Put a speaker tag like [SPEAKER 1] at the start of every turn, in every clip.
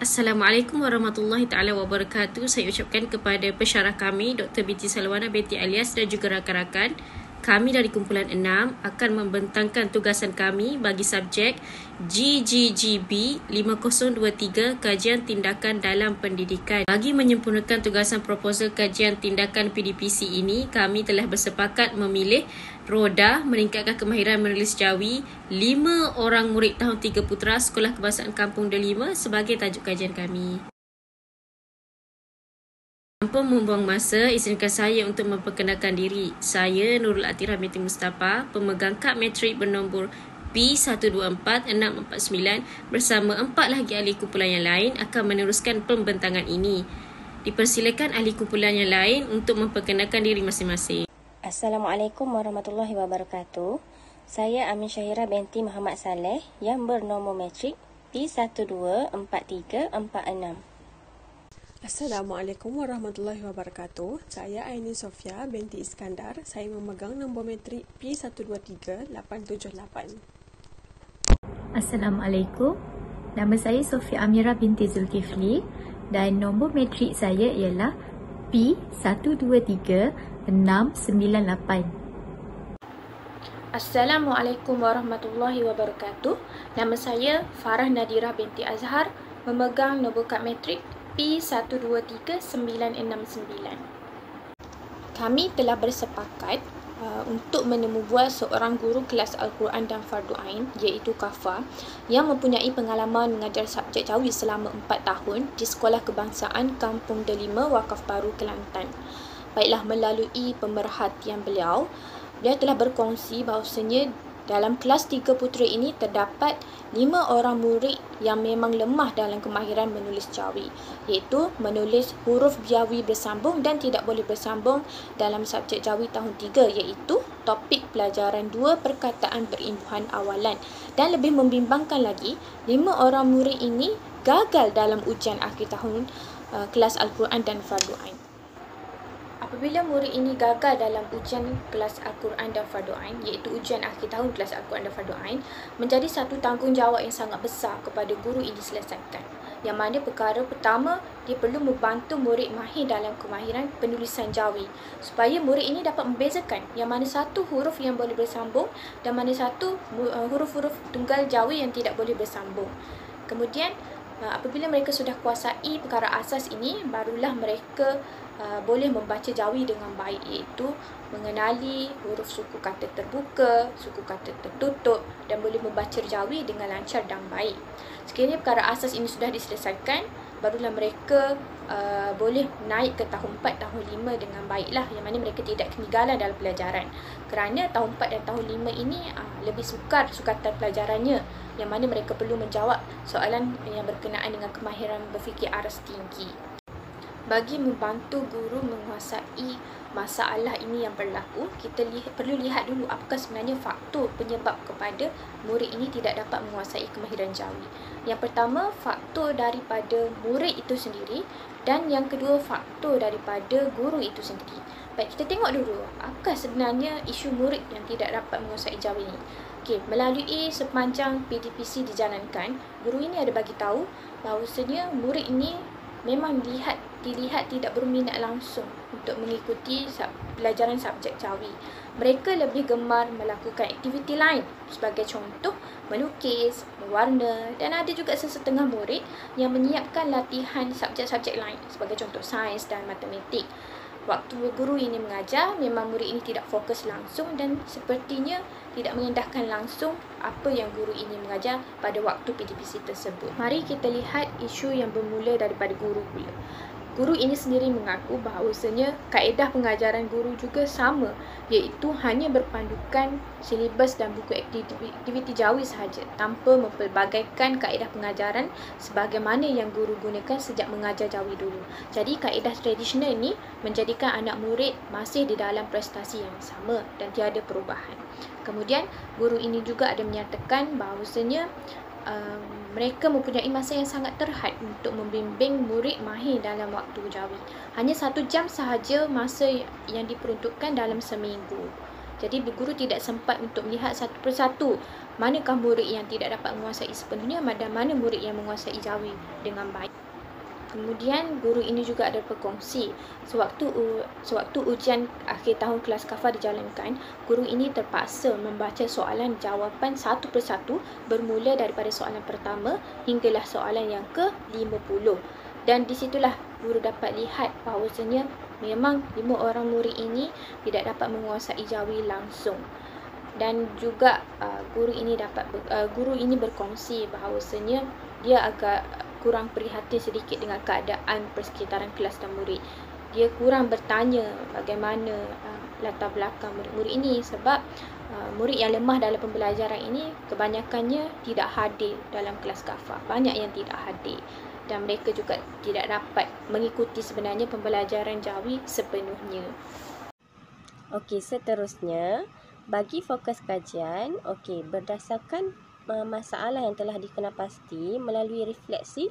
[SPEAKER 1] Assalamualaikum warahmatullahi taala wabarakatuh. Saya ucapkan kepada pensyarah kami Dr. Binti Salwana binti Alias dan juga rakan-rakan. Kami dari kumpulan 6 akan membentangkan tugasan kami bagi subjek GGGB 5023 Kajian Tindakan dalam Pendidikan. Bagi menyempurnakan tugasan proposal kajian tindakan PDPC ini, kami telah bersepakat memilih Roda meningkatkan kemahiran menulis Jawi 5 orang murid tahun 3 Putra Sekolah Kebangsaan Kampung Delima sebagai tajuk kajian kami. Tanpa membuang masa, izinkan saya untuk memperkenalkan diri. Saya Nurul Atira binti Mustafa, pemegang kad matrik bernombor P124649 bersama 4 lagi ahli kumpulan yang lain akan meneruskan pembentangan ini. Dipersilakan ahli kumpulan yang lain untuk memperkenalkan diri masing-masing.
[SPEAKER 2] Assalamualaikum warahmatullahi wabarakatuh. Saya Amin Syahira binti Muhammad Saleh yang bernombor matrik P124346.
[SPEAKER 3] Assalamualaikum warahmatullahi wabarakatuh. Saya Aini Sofia binti Iskandar. Saya memegang nombor matrik P123878.
[SPEAKER 4] Assalamualaikum. Nama saya Sofia Amira binti Zulkifli dan nombor matrik saya ialah P123698.
[SPEAKER 5] Assalamualaikum warahmatullahi wabarakatuh. Nama saya Farah Nadira binti Azhar, memegang nombor kad matrik P123969. Kami telah bersepakat untuk menemubual seorang guru kelas Al-Quran dan Fardu Ain, iaitu Kafa, yang mempunyai pengalaman mengajar subjek Jawi selama 4 tahun di Sekolah Kebangsaan Kampung Delima, Wakaf Baru, Kelantan. Baiklah, melalui pemerhatian beliau telah berkongsi bahawasanya dalam kelas 3 Putra ini terdapat 5 orang murid yang memang lemah dalam kemahiran menulis Jawi, iaitu menulis huruf Jawi bersambung dan tidak boleh bersambung dalam subjek Jawi tahun 3, iaitu topik pelajaran 2 perkataan berimbuhan awalan. Dan lebih membimbangkan lagi, 5 orang murid ini gagal dalam ujian akhir tahun kelas Al-Quran dan Fardu Ain. Apabila murid ini gagal dalam ujian kelas Al-Quran dan Fardu Ain, iaitu ujian akhir tahun kelas Al-Quran dan Fardu Ain, menjadi satu tanggungjawab yang sangat besar kepada guru ini diselesaikan. Yang mana perkara pertama, dia perlu membantu murid mahir dalam kemahiran penulisan Jawi, supaya murid ini dapat membezakan yang mana satu huruf yang boleh bersambung dan mana satu huruf-huruf tunggal Jawi yang tidak boleh bersambung. Kemudian, apabila mereka sudah kuasai perkara asas ini, barulah mereka boleh membaca Jawi dengan baik, iaitu mengenali huruf suku kata terbuka, suku kata tertutup dan boleh membaca Jawi dengan lancar dan baik. Sekiranya perkara asas ini sudah diselesaikan, barulah mereka boleh naik ke tahun 4, tahun 5 dengan baiklah, yang mana mereka tidak ketinggalan dalam pelajaran. Kerana tahun 4 dan tahun 5 ini lebih sukar sukatan pelajarannya, yang mana mereka perlu menjawab soalan yang berkenaan dengan kemahiran berfikir aras tinggi. Bagi membantu guru menguasai masalah ini yang berlaku, kita perlu lihat dulu apakah sebenarnya faktor penyebab kepada murid ini tidak dapat menguasai kemahiran Jawi. Yang pertama, faktor daripada murid itu sendiri, dan yang kedua, faktor daripada guru itu sendiri. Baik, kita tengok dulu apakah sebenarnya isu murid yang tidak dapat menguasai Jawi ini. Okey, melalui sepanjang PDPC dijalankan, guru ini ada bagi tahu bahawasanya murid ini memang dilihat tidak berminat langsung untuk mengikuti pelajaran subjek Jawi. Mereka lebih gemar melakukan aktiviti lain, sebagai contoh melukis, mewarna, dan ada juga sesetengah murid yang menyiapkan latihan subjek-subjek lain, sebagai contoh sains dan matematik. Waktu guru ini mengajar, memang murid ini tidak fokus langsung dan sepertinya tidak mengendahkan langsung apa yang guru ini mengajar pada waktu PDPC tersebut. Mari kita lihat isu yang bermula daripada guru pula. Guru ini sendiri mengaku bahawasanya kaedah pengajaran guru juga sama, iaitu hanya berpandukan silibus dan buku aktiviti Jawi sahaja, tanpa mempelbagaikan kaedah pengajaran sebagaimana yang guru gunakan sejak mengajar Jawi dulu. Jadi kaedah tradisional ini menjadikan anak murid masih di dalam prestasi yang sama dan tiada perubahan. Kemudian guru ini juga ada menyatakan bahawasanya mereka mempunyai masa yang sangat terhad untuk membimbing murid mahir dalam waktu Jawi. Hanya 1 jam sahaja masa yang diperuntukkan dalam seminggu. Jadi guru tidak sempat untuk melihat satu persatu manakah murid yang tidak dapat menguasai sepenuhnya dan mana murid yang menguasai Jawi dengan baik. Kemudian guru ini juga ada berkongsi sewaktu ujian akhir tahun kelas KAFA dijalankan, guru ini terpaksa membaca soalan jawapan satu persatu bermula daripada soalan pertama hinggalah soalan yang ke-50. Dan di situlah guru dapat lihat bahawasanya memang 5 orang murid ini tidak dapat menguasai Jawi langsung. Dan juga guru ini berkongsi bahawasanya dia agak kurang prihatin sedikit dengan keadaan persekitaran kelas dan murid. Dia kurang bertanya bagaimana latar belakang murid-murid ini sebab murid yang lemah dalam pembelajaran ini kebanyakannya tidak hadir dalam kelas KAFA. Banyak yang tidak hadir dan mereka juga tidak dapat mengikuti sebenarnya pembelajaran Jawi sepenuhnya.
[SPEAKER 2] Okey, seterusnya bagi fokus kajian, berdasarkan masalah yang telah dikenal pasti melalui refleksi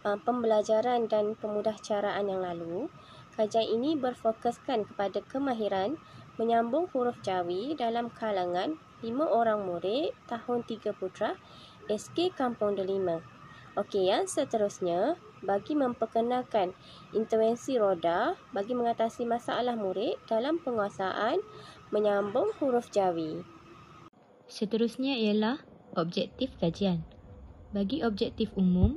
[SPEAKER 2] pembelajaran dan pemudahcaraan yang lalu, kajian ini berfokuskan kepada kemahiran menyambung huruf Jawi dalam kalangan 5 orang murid tahun 3 Putra SK Kampung Delima. Okey, yang seterusnya bagi memperkenalkan intervensi roda bagi mengatasi masalah murid dalam penguasaan menyambung huruf Jawi.
[SPEAKER 4] Seterusnya ialah objektif kajian. Bagi objektif umum,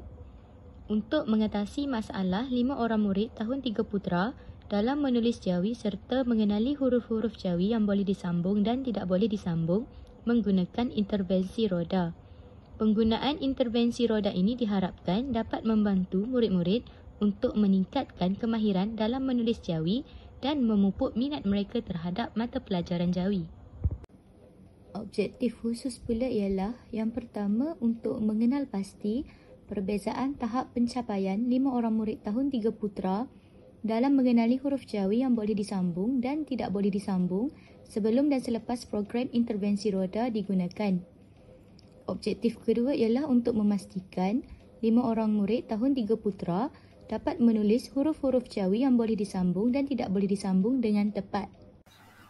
[SPEAKER 4] untuk mengatasi masalah 5 orang murid tahun 3 Putra dalam menulis Jawi serta mengenali huruf-huruf Jawi yang boleh disambung dan tidak boleh disambung menggunakan intervensi roda. Penggunaan intervensi roda ini diharapkan dapat membantu murid-murid untuk meningkatkan kemahiran dalam menulis Jawi dan memupuk minat mereka terhadap mata pelajaran Jawi. Objektif khusus pula ialah yang pertama untuk mengenal pasti perbezaan tahap pencapaian 5 orang murid tahun 3 Putra dalam mengenali huruf Jawi yang boleh disambung dan tidak boleh disambung sebelum dan selepas program intervensi roda digunakan. Objektif kedua ialah untuk memastikan 5 orang murid tahun 3 Putra dapat menulis huruf-huruf Jawi yang boleh disambung dan tidak boleh disambung dengan tepat.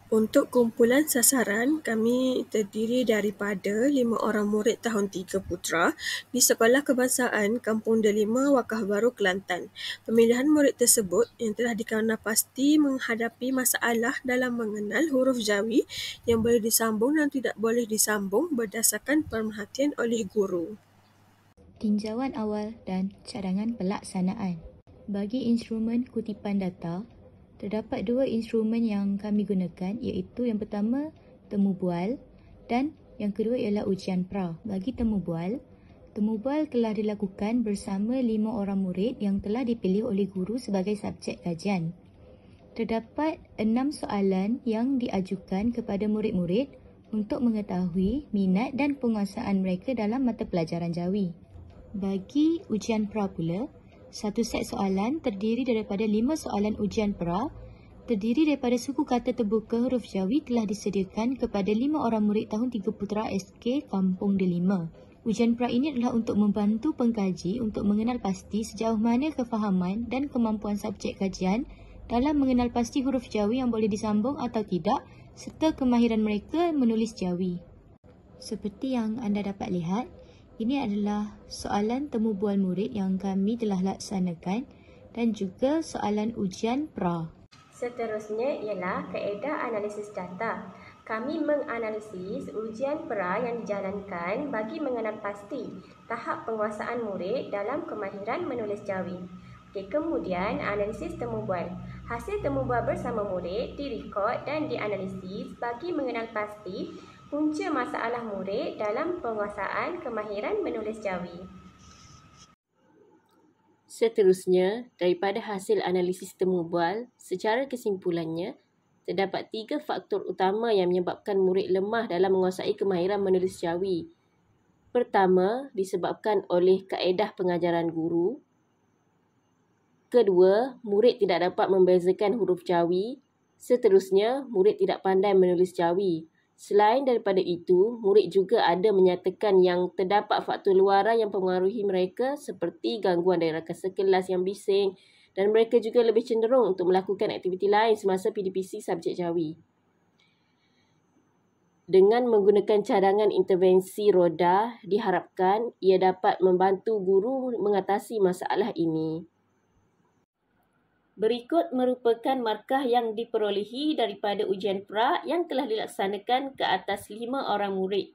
[SPEAKER 3] Untuk kumpulan sasaran, kami terdiri daripada 5 orang murid tahun 3 Putra di Sekolah Kebangsaan Kampung Delima, Wakaf Baru, Kelantan. Pemilihan murid tersebut yang telah dikenal pasti menghadapi masalah dalam mengenal huruf Jawi yang boleh disambung dan tidak boleh disambung berdasarkan pemerhatian oleh guru.
[SPEAKER 4] Tinjauan awal dan cadangan pelaksanaan. Bagi instrumen kutipan data, terdapat 2 instrumen yang kami gunakan, iaitu yang pertama temu bual dan yang kedua ialah ujian pra. Bagi temu bual telah dilakukan bersama 5 orang murid yang telah dipilih oleh guru sebagai subjek kajian. Terdapat 6 soalan yang diajukan kepada murid-murid untuk mengetahui minat dan penguasaan mereka dalam mata pelajaran Jawi. Bagi ujian pra pula, satu set soalan terdiri daripada 5 soalan ujian pra, terdiri daripada suku kata terbuka huruf Jawi telah disediakan kepada 5 orang murid tahun 3 Putra SK Kampung Delima. Ujian pra ini adalah untuk membantu pengkaji untuk mengenal pasti sejauh mana kefahaman dan kemampuan subjek kajian dalam mengenal pasti huruf Jawi yang boleh disambung atau tidak serta kemahiran mereka menulis Jawi. Seperti yang anda dapat lihat, ini adalah soalan temu bual murid yang kami telah laksanakan dan juga soalan ujian pra.
[SPEAKER 2] Seterusnya ialah kaedah analisis data. Kami menganalisis ujian pra yang dijalankan bagi mengenal pasti tahap penguasaan murid dalam kemahiran menulis Jawi. Kemudian analisis temu bual. Hasil temu bual bersama murid direkod dan dianalisis bagi mengenal pasti punca masalah murid dalam penguasaan kemahiran menulis Jawi.
[SPEAKER 1] Seterusnya, daripada hasil analisis temu bual, secara kesimpulannya, terdapat 3 faktor utama yang menyebabkan murid lemah dalam menguasai kemahiran menulis Jawi. Pertama, disebabkan oleh kaedah pengajaran guru. Kedua, murid tidak dapat membezakan huruf Jawi. Seterusnya, murid tidak pandai menulis Jawi. Selain daripada itu, murid juga ada menyatakan yang terdapat faktor luaran yang mempengaruhi mereka seperti gangguan dari rakan sekelas yang bising dan mereka juga lebih cenderung untuk melakukan aktiviti lain semasa PDPC subjek Jawi. Dengan menggunakan cadangan intervensi roda, diharapkan ia dapat membantu guru mengatasi masalah ini. Berikut merupakan markah yang diperolehi daripada ujian pra yang telah dilaksanakan ke atas 5 orang murid.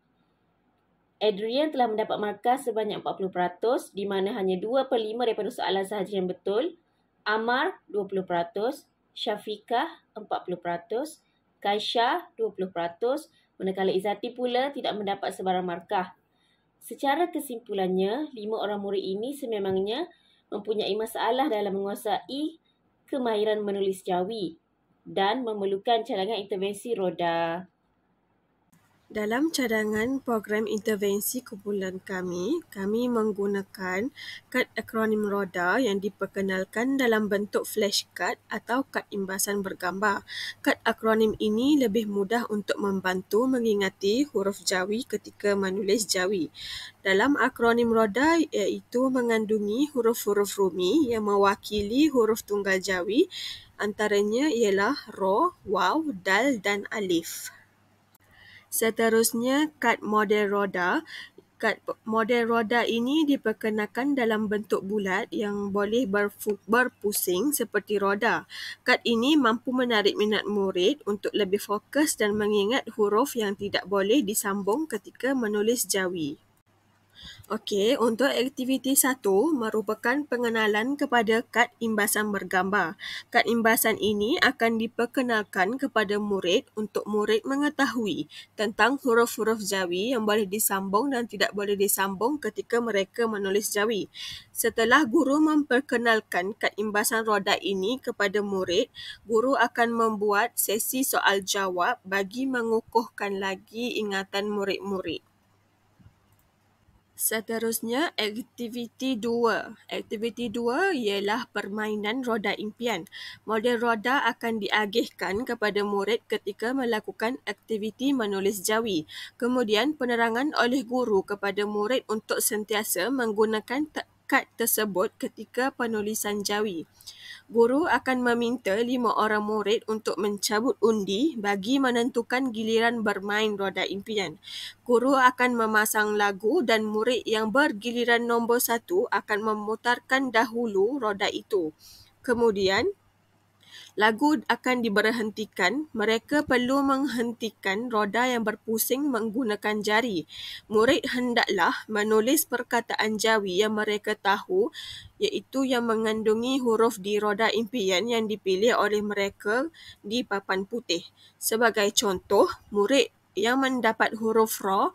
[SPEAKER 1] Adrian telah mendapat markah sebanyak 40%, di mana hanya 2/5 daripada soalan sahaja yang betul. Amar 20%, Syafiqah 40%, Kaisha 20%, manakala Izzati pula tidak mendapat sebarang markah. Secara kesimpulannya, 5 orang murid ini sememangnya mempunyai masalah dalam menguasai kemahiran menulis Jawi dan memerlukan cadangan intervensi roda.
[SPEAKER 3] Dalam cadangan program intervensi kumpulan kami menggunakan kad akronim RODA yang diperkenalkan dalam bentuk flashcard atau kad imbasan bergambar. Kad akronim ini lebih mudah untuk membantu mengingati huruf Jawi ketika menulis Jawi. Dalam akronim RODA iaitu mengandungi huruf-huruf rumi yang mewakili huruf tunggal Jawi, antaranya ialah Ro, Waw, Dal dan Alif. Seterusnya, kad model roda. Kad model roda ini diperkenalkan dalam bentuk bulat yang boleh berpusing seperti roda. Kad ini mampu menarik minat murid untuk lebih fokus dan mengingat huruf yang tidak boleh disambung ketika menulis Jawi. Okey, untuk aktiviti 1 merupakan pengenalan kepada kad imbasan bergambar. Kad imbasan ini akan diperkenalkan kepada murid untuk murid mengetahui tentang huruf-huruf Jawi yang boleh disambung dan tidak boleh disambung ketika mereka menulis Jawi. Setelah guru memperkenalkan kad imbasan roda ini kepada murid, guru akan membuat sesi soal jawab bagi mengukuhkan lagi ingatan murid-murid. Seterusnya, aktiviti 2. Aktiviti 2 ialah permainan roda impian. Model roda akan diagihkan kepada murid ketika melakukan aktiviti menulis Jawi. Kemudian, penerangan oleh guru kepada murid untuk sentiasa menggunakan kad tersebut ketika penulisan Jawi. Guru akan meminta 5 orang murid untuk mencabut undi bagi menentukan giliran bermain roda impian. Guru akan memasang lagu dan murid yang bergiliran nombor 1 akan memutarkan dahulu roda itu. Kemudian, lagu akan diberhentikan. Mereka perlu menghentikan roda yang berpusing menggunakan jari. Murid hendaklah menulis perkataan Jawi yang mereka tahu, iaitu yang mengandungi huruf di roda impian yang dipilih oleh mereka di papan putih. Sebagai contoh, murid yang mendapat huruf Ra,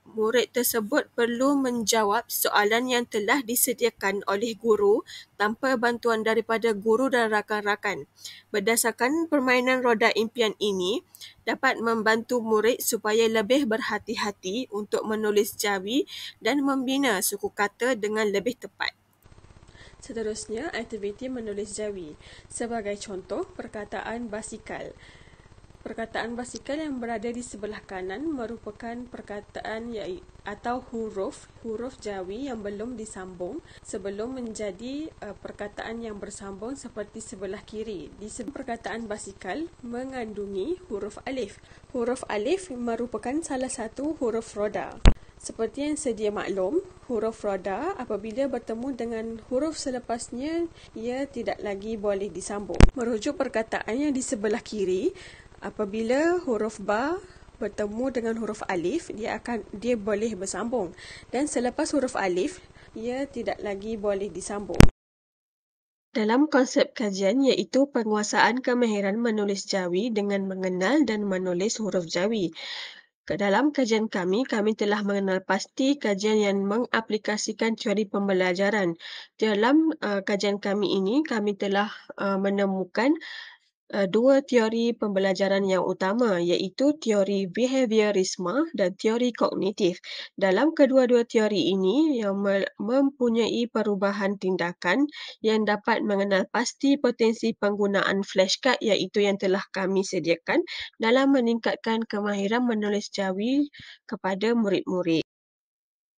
[SPEAKER 3] murid tersebut perlu menjawab soalan yang telah disediakan oleh guru tanpa bantuan daripada guru dan rakan-rakan. Berdasarkan permainan roda impian ini, dapat membantu murid supaya lebih berhati-hati untuk menulis Jawi dan membina suku kata dengan lebih tepat. Seterusnya, aktiviti menulis Jawi. Sebagai contoh, perkataan basikal. Perkataan basikal yang berada di sebelah kanan merupakan perkataan atau huruf Jawi yang belum disambung sebelum menjadi perkataan yang bersambung seperti sebelah kiri. Di sebelah perkataan basikal mengandungi huruf alif. Huruf alif merupakan salah satu huruf roda. Seperti yang sedia maklum, huruf roda apabila bertemu dengan huruf selepasnya, ia tidak lagi boleh disambung. Merujuk perkataan yang di sebelah kiri, apabila huruf ba bertemu dengan huruf alif, dia boleh bersambung, dan selepas huruf alif, ia tidak lagi boleh disambung. Dalam konsep kajian iaitu penguasaan kemahiran menulis Jawi dengan mengenal dan menulis huruf Jawi. Dalam kajian kami telah mengenal pasti kajian yang mengaplikasikan teori pembelajaran. Dalam kajian kami ini, kami telah menemukan 2 teori pembelajaran yang utama, iaitu teori behaviorisme dan teori kognitif. Dalam kedua-dua teori ini yang mempunyai perubahan tindakan yang dapat mengenal pasti potensi penggunaan flashcard, iaitu yang telah kami sediakan dalam meningkatkan kemahiran menulis Jawi kepada murid-murid.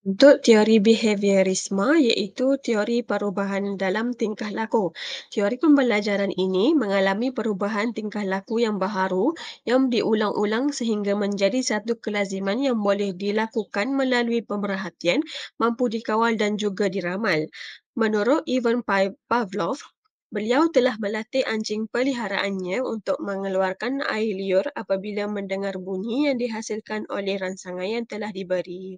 [SPEAKER 3] Untuk teori behaviorisme iaitu teori perubahan dalam tingkah laku. Teori pembelajaran ini mengalami perubahan tingkah laku yang baharu yang diulang-ulang sehingga menjadi satu kelaziman yang boleh dilakukan melalui pemerhatian, mampu dikawal dan juga diramal. Menurut Ivan Pavlov, beliau telah melatih anjing peliharaannya untuk mengeluarkan air liur apabila mendengar bunyi yang dihasilkan oleh rangsangan yang telah diberi.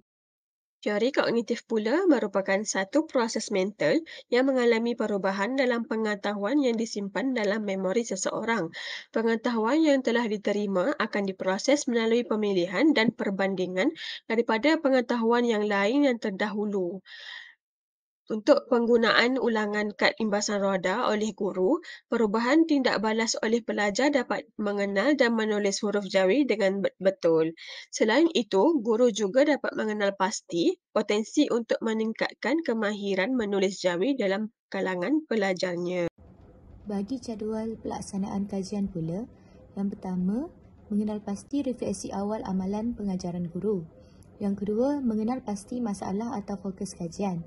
[SPEAKER 3] Teori kognitif pula merupakan satu proses mental yang mengalami perubahan dalam pengetahuan yang disimpan dalam memori seseorang. Pengetahuan yang telah diterima akan diproses melalui pemilihan dan perbandingan daripada pengetahuan yang lain yang terdahulu. Untuk penggunaan ulangan kad imbasan roda oleh guru, perubahan tindak balas oleh pelajar dapat mengenal dan menulis huruf Jawi dengan betul. Selain itu, guru juga dapat mengenal pasti potensi untuk meningkatkan kemahiran menulis Jawi dalam kalangan pelajarnya.
[SPEAKER 4] Bagi jadual pelaksanaan kajian pula, yang pertama, mengenal pasti refleksi awal amalan pengajaran guru. Yang kedua, mengenal pasti masalah atau fokus kajian.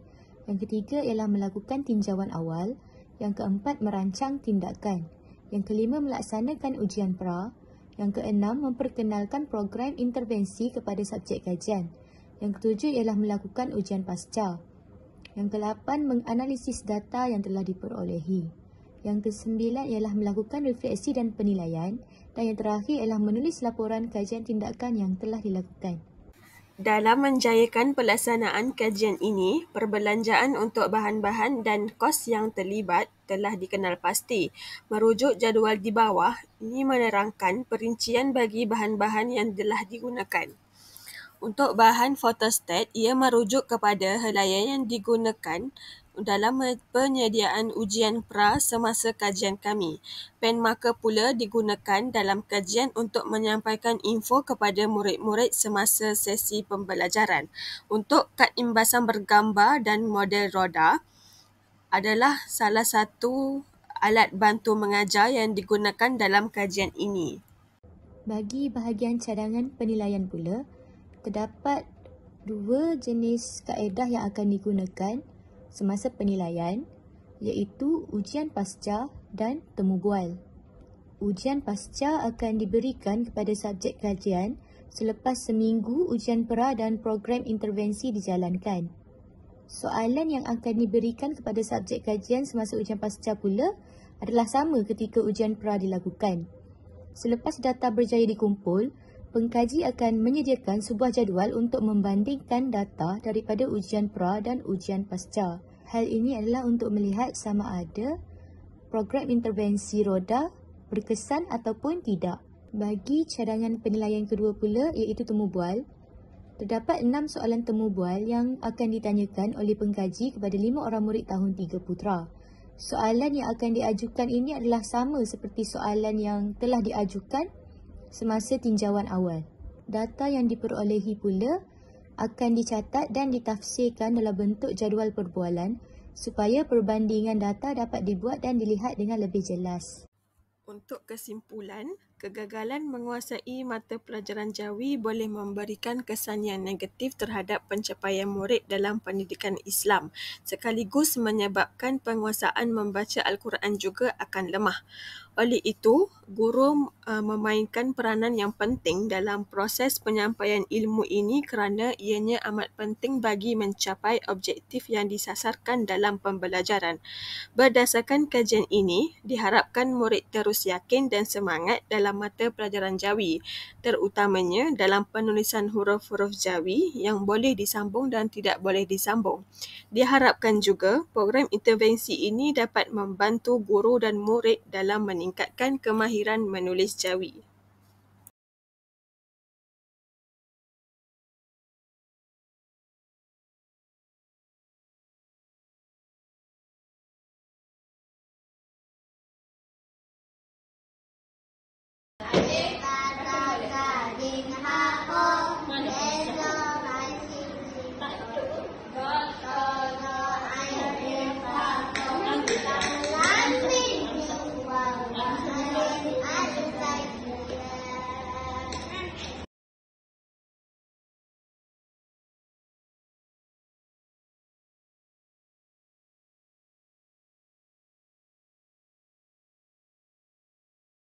[SPEAKER 4] Yang ketiga ialah melakukan tinjauan awal. Yang keempat, merancang tindakan. Yang kelima, melaksanakan ujian pra. Yang keenam, memperkenalkan program intervensi kepada subjek kajian. Yang ketujuh ialah melakukan ujian pasca. Yang ke-8, menganalisis data yang telah diperolehi. Yang ke-9 ialah melakukan refleksi dan penilaian. Dan yang terakhir ialah menulis laporan kajian tindakan yang telah dilakukan.
[SPEAKER 3] Dalam menjayakan pelaksanaan kajian ini, perbelanjaan untuk bahan-bahan dan kos yang terlibat telah dikenal pasti. Merujuk jadual di bawah, ini menerangkan perincian bagi bahan-bahan yang telah digunakan. Untuk bahan fotostat, ia merujuk kepada helaian yang digunakan dalam penyediaan ujian pra semasa kajian kami. Pen marker pula digunakan dalam kajian untuk menyampaikan info kepada murid-murid semasa sesi pembelajaran. Untuk kad imbasan bergambar dan model roda adalah salah satu alat bantu mengajar yang digunakan dalam kajian ini.
[SPEAKER 4] Bagi bahagian cadangan penilaian pula, terdapat dua jenis kaedah yang akan digunakan semasa penilaian, iaitu ujian pasca dan temu bual. Ujian pasca akan diberikan kepada subjek kajian selepas seminggu ujian pra dan program intervensi dijalankan. Soalan yang akan diberikan kepada subjek kajian semasa ujian pasca pula adalah sama ketika ujian pra dilakukan. Selepas data berjaya dikumpul, pengkaji akan menyediakan sebuah jadual untuk membandingkan data daripada ujian pra dan ujian pasca. Hal ini adalah untuk melihat sama ada program intervensi roda berkesan ataupun tidak. Bagi cadangan penilaian kedua pula iaitu temu bual, terdapat 6 soalan temu bual yang akan ditanyakan oleh pengkaji kepada 5 orang murid tahun 3 putra. Soalan yang akan diajukan ini adalah sama seperti soalan yang telah diajukan semasa tinjauan awal. Data yang diperolehi pula akan dicatat dan ditafsirkan dalam bentuk jadual perbualan supaya perbandingan data dapat dibuat dan dilihat dengan lebih jelas.
[SPEAKER 3] Untuk kesimpulan, kegagalan menguasai mata pelajaran Jawi boleh memberikan kesan yang negatif terhadap pencapaian murid dalam pendidikan Islam, sekaligus menyebabkan penguasaan membaca Al-Quran juga akan lemah. Oleh itu, guru memainkan peranan yang penting dalam proses penyampaian ilmu ini kerana ianya amat penting bagi mencapai objektif yang disasarkan dalam pembelajaran. Berdasarkan kajian ini, diharapkan murid terus yakin dan semangat dalam mata pelajaran Jawi, terutamanya dalam penulisan huruf-huruf Jawi yang boleh disambung dan tidak boleh disambung. Diharapkan juga program intervensi ini dapat membantu guru dan murid dalam meningkatkan kemahiran menulis Jawi.